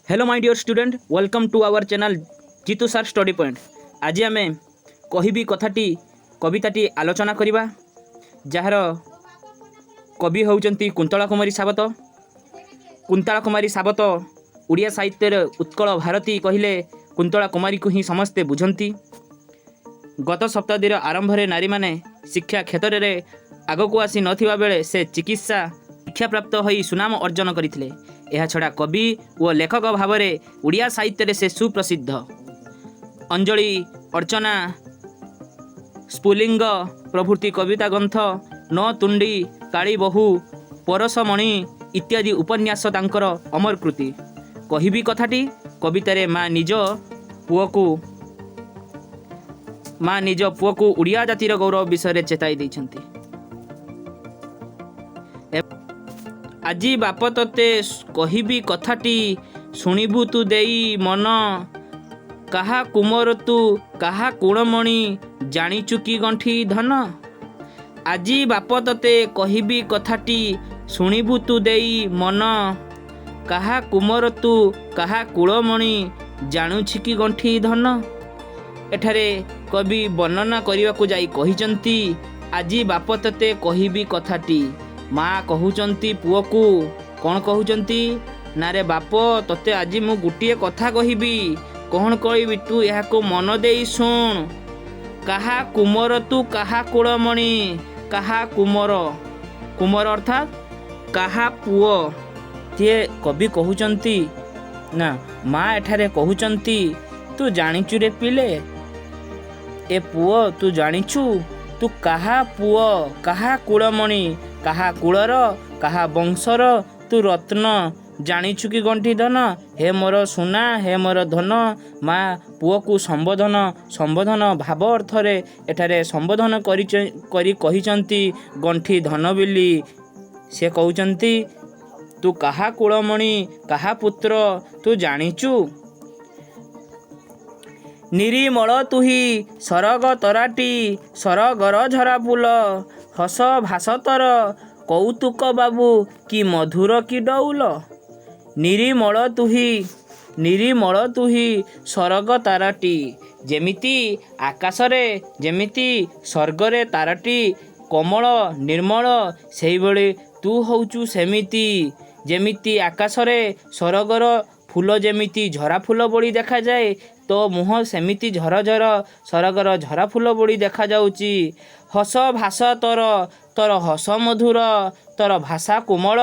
Hello my dear student, welcome to our channel Jeetu sir study point. आज आम कहि कथाटी कविताटी आलोचना करवा जार कवि होउचंती कुंतला कुमारी सावत। कुंतला कुमारी सावत उड़िया साहित्य उत्कल भारती कहले कुंतला कुमारी को ही समस्ते बुझंती। गत शताब्दीर आरंभ में नारी माने शिक्षा क्षेत्र में आगक आसी नथिबा बेले से चिकित्सा शिक्षा प्राप्त होई सुनाम अर्जन करथिले। यह छड़ा कवि और लेखक भाव में उड़िया साहित्य से सुप्रसिद्ध। अंजलि, अर्चना, स्फुलिंग प्रभृति कविता ग्रंथ, न तुंडी, काली बहु, परसमणि इत्यादि उपन्यास तांकर अमर कृति। कहिबी कथाटी कवितारे माँ निज पुओ को उड़िया जातिर गौरव विषय चेताई देइछंती। आजी बाप तते कहिबी कथाटी शुणिबु तू देई मन, काहा कुमर तू काहा कुणमणि जानिचु की गंठी धन। आजी बाप तते कहिबी कथाटी शुणिबु तू देई मन, काहा कुमर तू काहा कुळमणि जानुछि की गंठी धन। एठारे कवि वर्णना करने जाई कहिचंती आजी बाप तते कहिबी कथाटी। माँ कहउचंती पुओ को कौन कहउचंती ना रे बाप तते आज मु गुटिए कथा कहिबी। कौन कहबी तू यह को मन देई सुन। काहा कुमर तू काहा कुळमणि, काहा कुमर, कुमर अर्थात काहा पुओ। ते कवि कहउचंती ना माँ एठारे कहउचंती तू जानिचु रे पिले, ए पुओ तू जानिचु तू काहा पुओ, काहा कुळमणि, काहा कुलर, काहा वंशर तू रत्न जानिछु की गंठी धन। हे मोर सुना, हे मोर धन। माँ पुओ को संबोधन भाव अर्थ रे एठारे संबोधन करी कहिचंती गंठी धन बिली। से कहउचंती तू काहा कुळमणि, काहा पुत्र तू जानिचु। निरीमल तुही सरग तराटी, सरगर झरा फूल, हस भासतर कौतुक बाबू कि मधुर कि डौल। निरीमल तुही सरग ताराटी, जेमिति आकाशरे जेमिति स्वर्गरे ताराटी कोमल निर्मल सेही भली तू होउचु सेमिति। जेमिति आकाशरे सरगर फूल जेमिति झरा फूल बड़ी देखा जाए तो मुह सेमिति झरझर सरगर झरा फूल बड़ी देखा जाउची। हस भाषा तोर हस मधुर, तोर भाषा कोमल।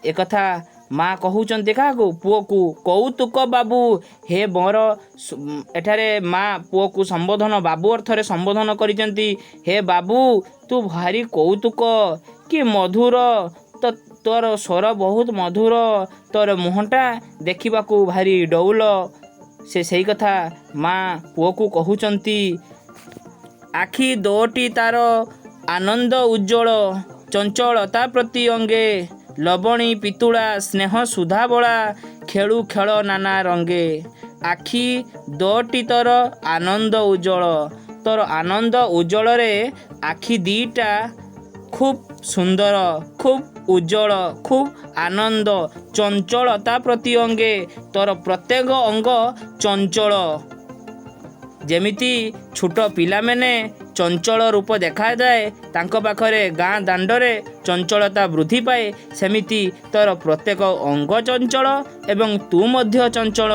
एक कथा माँ कहउचंती क्या पुओ को कौतुक बाबू। हे मोर एठारे माँ पुओ को संबोधन बाबू अर्थरे संबोधन करिचंती। हे बाबू तू भारी कौतुक कि मधुर, तो तोर स्वर बहुत मधुर, तोर मुहटा देखिबाकू भारी डौल। से सही कथा माँ पुओ को कहउचंती। आखि दोटी तार आनंद उज्जवल, चंचलता प्रति अंगे, लवणी पितुड़ा स्नेह सुधा बड़ा, खेलु खेल नाना रंगे। आखि दोटी तोर आनंद उज्जवल, तोर आनंद उज्जवल रे आखि दीटा खूब सुंदर, खूब उज्जवल, खूब आनंद, चंचलता प्रति अंगे तोर प्रत्येक अंग चंचल। जेमिति छोट पिला मैंने चंचल रूप देखा जाए तांको पाखरे गाँ दांडरे चंचलता वृद्धि पाए, सेमिति तोर प्रत्येक अंग चंचल एवं तू मध्य चंचल।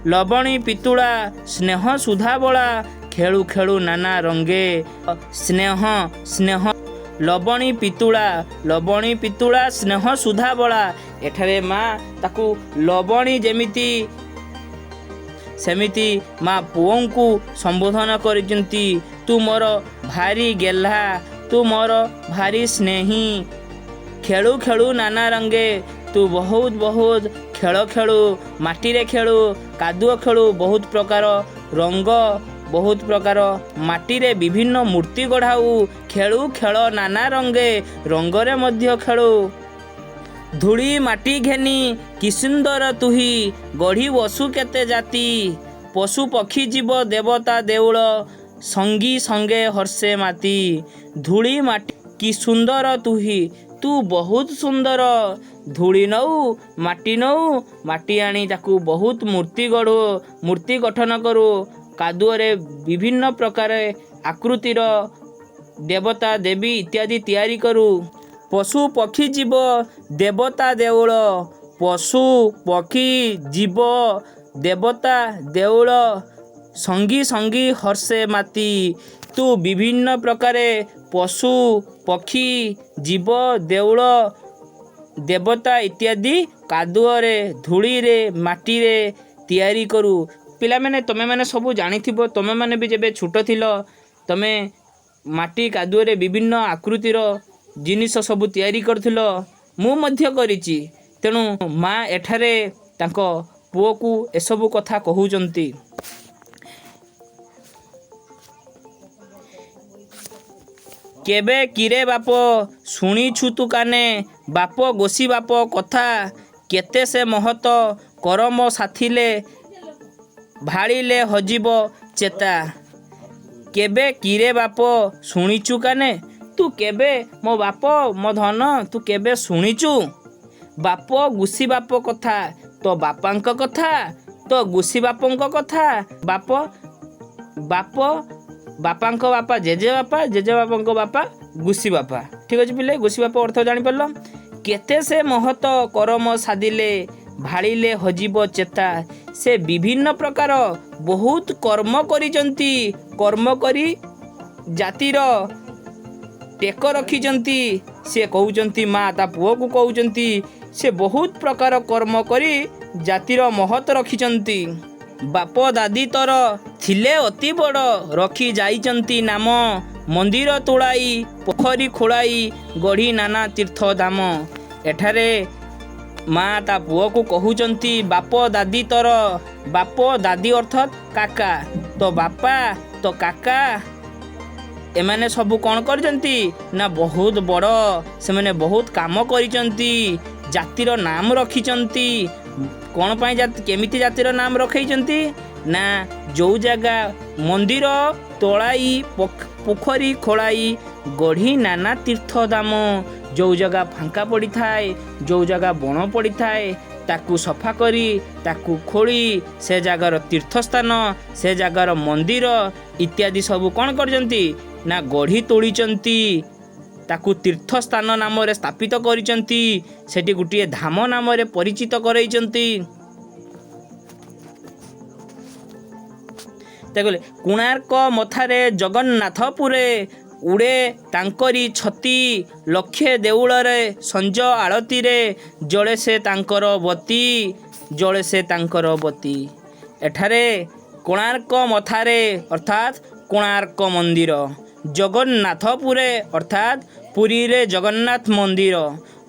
लवणी पितुड़ा स्नेह सुधा बड़ा, खेलु खेलु नाना रंगे। स्नेह लवणी पितुड़ा स्नेह सुधा बड़ा। एठारे माँ ताकू लवणी जेमिति सेमिति माँ पुओ को संबोधन करिचंती। तू मोर भारी गेल्हा, तू मोर भारी स्नेही, खेलु खेलु नाना रंगे, तू बहुत बहुत खेल खेलु, माटी रे खेलु, कादुओ खेलु, बहुत प्रकार रंग, बहुत प्रकार माटी रे विभिन्न मूर्ति गढ़ाऊ, खेलु खेल नाना रंगे, रंगरे मध्य खेलु। धूली माटी घेनी कि सुंदर तुही, गढ़ी बसु केते जाति, पशु पक्षी जीव देवता देउल, संगी संगे हर्षे माती। धूली माटी कि सुंदर तुही, तू बहुत सुंदर। धूଳି नऊ माटी नऊ माटी आनी ताकू बहुत मूर्ति गठन करू। कादुअरे विभिन्न प्रकार आकृतिर देवता देवी इत्यादि तैयारी करू। पशु पक्षी जीव देवता देउल। पशु पक्षी जीव देवता देउल संगी संगी हर्षे माती। तू विभिन्न प्रकार पशु पक्षी जीव देउल देवता इत्यादि कादुअरे धूलिरे माटीरे तैयारी करू। पिला मैंने तमे मैंने सब जानिथिबो। तमे मैंने भी जेबे छोट थिलो तमे माटी कादुअरे विभिन्न आकृतिर जिनिस सब तैयारी करथिलो। मु मध्य करिछि। तेणु माँ एठारे तांको पुओ को एसबु कथा कहउचंती। केबे किरे बाप शुणीछु तू काने। बाप गोसी बाप कथा केते से महत। करम साथिले भाड़िले हजिब चेता। केबे किरे बाप शुणीचु काने। तू केबे मो बाप मो धन तू केबे शुणीचु। बाप गुसी बाप कथा तो बापांक कथा तो गुसी बापंक कथा। बाप बाप बापांक बापा जेजे बापांक बापा गुसी बापा। ठीक अच्छे पिले गुसी बाप अर्थ जापर। केते से महत करम साधिले भाड़िले हजिब चेता। से विभिन्न प्रकार बहुत कर्म करिजंती। कर्म करी जातिर टेक रखिजंती। से कहउचंती माँ ता पुओ को कहउचंती से बहुत प्रकार कर्म करी जातिर महत रखिजंती। बाप दादी तोर थिले अति बड़ रखी जाइचंती नाम। मंदिर तोड़ाई पोखरी खोड़ाई गढ़ी नाना तीर्थ धाम। एठारे माँ ता पुओ को कहउचंती बाप दादी तोर। बाप दादी अर्थात काका तो बापा तो काका एमाने सबू कौन करजंती ना बहुत बड़ से माने बहुत काम करिचंती। जातिर नाम रखिचंती। कौन पाई केमिति जातिर नाम रखिचंती ना जो जगह मंदिर तोड़ाई पोखरी खोड़ाई गढ़ी नाना तीर्थ धाम। जो जगह फांका पड़ी थाए जो जगह बण पड़ी थाए ताकू सफा करी ताकू खोली से जगार तीर्थस्थान से जगार मंदिर इत्यादि सब कौन करजंती ना गढ़ी तोड़ीचंती। ताकू तीर्थस्थान नाम रे स्थापित करिचंती। सेठी गुटिए धाम नाम रे परिचित करैचंती। देखले कोणार्क मथारे जगन्नाथपुरे उड़े तांकरी छती। लक्षे देउल रे संज आळती रे जळे से तांकर बती। जळे से तांकर बती। एठारे कोणार्क मथारे अर्थात कोणार्क मंदिर। जगन्नाथपुरे अर्थात पुरी रे जगन्नाथ मंदिर।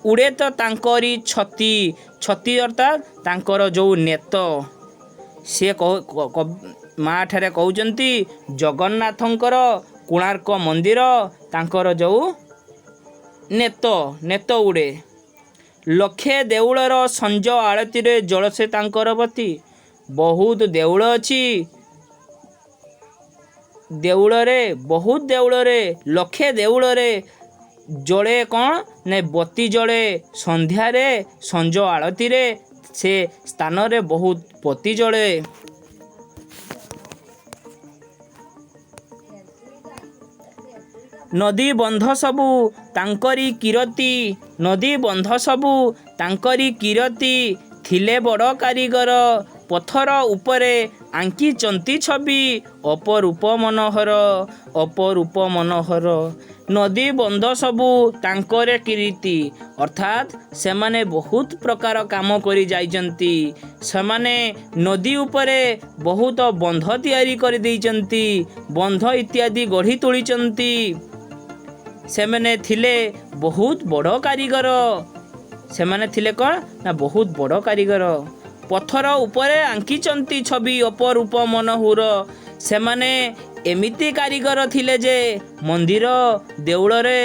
उड़े तो तांकरी छती। छती अर्थात तांकर जो नेत। से माँ ठारे कहउचंती जगन्नाथंकर कोणार्क मंदिर तांकर जो नेत उड़े। लक्षे देउलर संज आळती रे जल से तांकर बती। बहुत देउल अछि। देउल रे बहुत देउल रे लक्षे देउल रे जड़े कौन ने बती जड़े संध्या रे संज आळती रे से स्थान रे बहुत बती जड़े। नदी बंध सबू तांकरी किरती। नदी बंध सबू तांकरी किरती। थिले बड़ कारीगर पथर उपरे आंकिचंती छवि। अपरूप मनोहर अपरूप मनोहर। नदी बंध सबू तांकरे किरीति अर्थात सेमाने बहुत प्रकार काम करी जाइचंती। सेमाने नदी उपरे बहुत बंध तैयारी कर देइचंती। बंध इत्यादि गढ़ी तोड़ीचंती। सेमाने थिले बहुत बड़ कारीगर। सेमाने थिले कौन ना बहुत बड़ कारीगर। पथर उपरे आंकिचंती छवि अपरूप मनोहर। सेमाने एमिति कारीगर थिले जे मंदिर देउल रे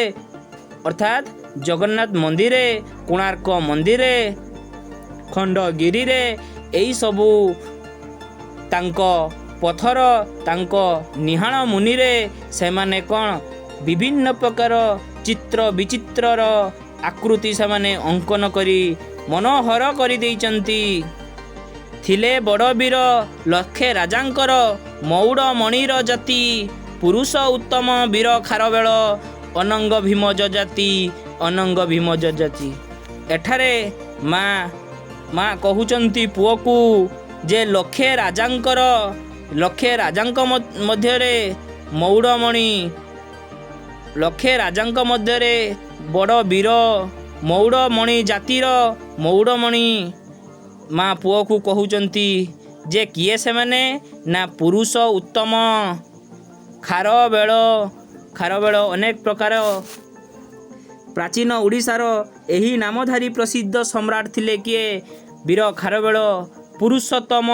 अर्थात जगन्नाथ मंदिर कोणार्क मंदिर खंडगिरी रे एई सबू तांको पथर तांको निहाण मुनि रे सेमाने कौन विभिन्न प्रकार चित्र विचित्रर आकृति से अंकन करी मनोहर कर देइचंती। थिले बड़ वीर लक्षे राजांकर मौड़ मणिर जाति पुरुष उत्तम वीर खारवेल अनंग भीम जजाति अनंग भीम जजाति। एठारे माँ कहउचंती पुओ को जे लक्षे राजांक मध्यरे मौड़मणि लक्षे राजांक मध्यरे बड़ वीर मौड़मणि जातिर मौड़मणि। माँ पुओ को कहउचंती जे किए से माने ना पुरुष उत्तम खारवेल अनेक प्रकार प्राचीन ओडिशार एही नामधारी प्रसिद्ध सम्राट थिले किए वीर खारवेल। पुरुष उत्तम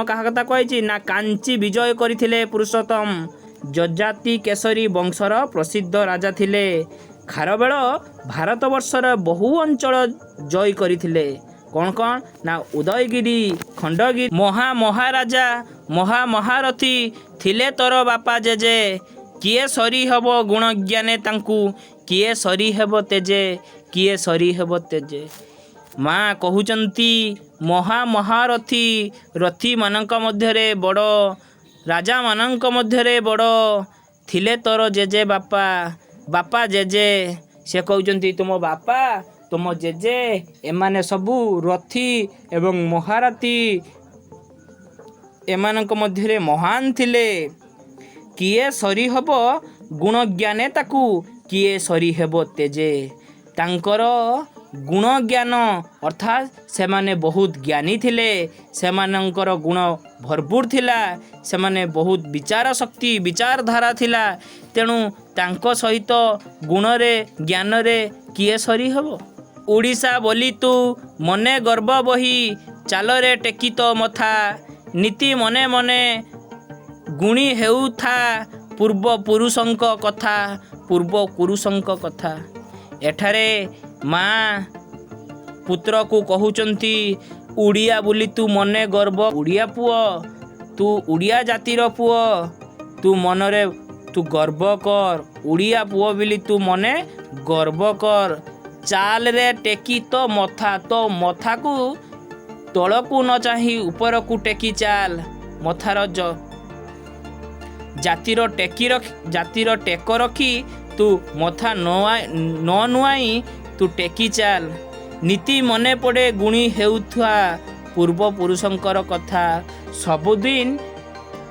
कहा कथा कही ना कांची विजय करथिले पुरुषोत्तम जजाति केसरी वंशर प्रसिद्ध राजा थिले। खारवेल भारतवर्षर बहु अंचल जय करथिले। कौन कौन ना उदयगिरी खंडगिरी महाराजा महारथी थिले तोर बापा जेजे किए सरी हेब गुण ज्ञाने तांकू किए सरी हेब तेजे किए सरी हेब तेजे। माँ कहउचंती महारथी रथी मानक मध्यरे बड़ राजा मानक मध्यरे बड़ थिले तोर जेजे बापा जेजे। से कहउचंती तुम बापा तुम जेजे एमाने सबू रथी एवं महारथी एमानक मध्यरे महान थिले। किए सरी हेब गुण ज्ञाने ताकू किए सरी हेब तेजे। तांकर गुण ज्ञान अर्थात सेमाने बहुत ज्ञानी थिले सेमानंकर गुण भरपूर थिला सेमाने बहुत विचार शक्ति विचारधारा थिला। तेणु तांको सहित गुणरे ज्ञानरे किए सरी हेब। ओडिशा बोली तू मने गर्व बही चालरे टेकी तो मथा नीति मने मने गुणी हेउथा पूर्व पुरुषंक कथा। एठारे माँ पुत्र को कहउचंती उड़िया बोली तू मने गर्व उड़िया पुओ तू उड़िया जातिर पुओ तू मनरे तू गर्व कर उड़िया पुओ बोली तू मने गर्व कर। चाल रे टेकी तो मथा को तल को न चाही ऊपर को टेकी चाल मथार जातिर टेक रखी तू मथा न नुआई तू टेकी चाल। नीति मने पड़े गुणी हेउथुआ पूर्व पुरुषंकर कथा सबुदिन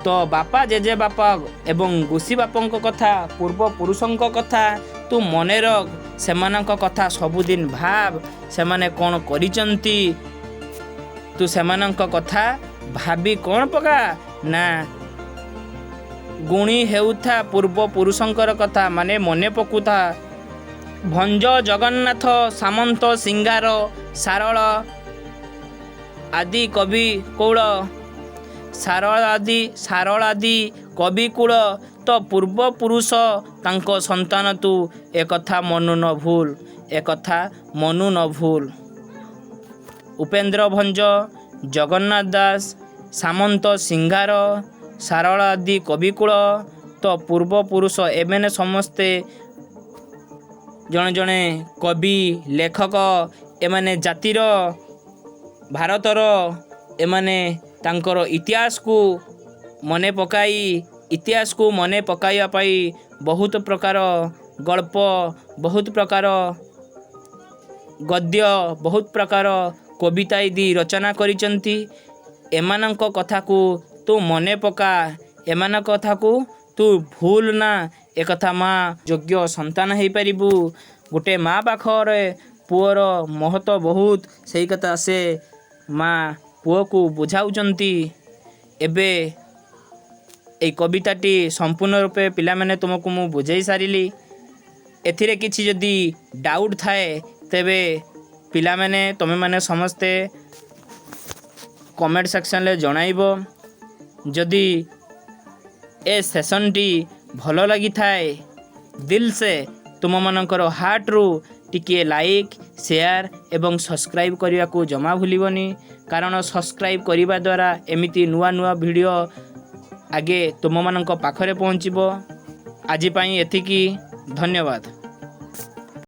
तो बापा जेजे बापा एवं गोसी बापंक कथा पूर्व पुरुषंक कथा तू मने रख सेमानंक कथा सबुदिन भाव सेमाने कौन करिचंती तू सेमानंक कथा भाबी कौन पका ना गुणी हेउथा पूर्व पुरुषंकर कथा माने मने पकुथा। भंज जगन्नाथ सामंत सिंगार सारल आदि कवि कौल सारल आदि कवि कूल तो पूर्व पुरुष तांको संतान तू एकथा मनु न भूल। उपेन्द्र भंज जगन्नाथ दास सामंत सिंगार सारल आदि कविकूल तो पूर्व पुरुष एमेने समस्ते जड़े जड़े कवि लेखक एमाने जातिर भारतर एमाने तांकर इतिहास को मने पकाइया पाई बहुत प्रकार गल्प बहुत प्रकार गद्य बहुत प्रकार कविता इदी रचना करिचंती। एमानंक कथा को तू मने पका एमानंक कथा को तू भूल ना एकथा माँ योग्य संतान हो पारिबू। गोटे माँ पाखरे पुअर महत्व बहुत सही कथा से माँ पुओ को बुझाउचंती। एबे ए कविताटी संपूर्ण रूपे पिला माने तुमको मु बुझाई सारिली। एथिरे किछि जदि डाउट थाए तेबे पिला माने तमे माने समस्ते कमेंट सेक्शन ले जणाइबो। जदि ए सेशन टी भल लगी थाए दिल से तुम मनकर हार्ट रू टिके लाइक शेयर एवं सब्सक्राइब करने को जमा भूलबनी कारण सब्सक्राइब करने द्वारा एमिती नुआ नुआ वीडियो आगे तुम मान पाखरे पहुँचब। आज एतिकी धन्यवाद।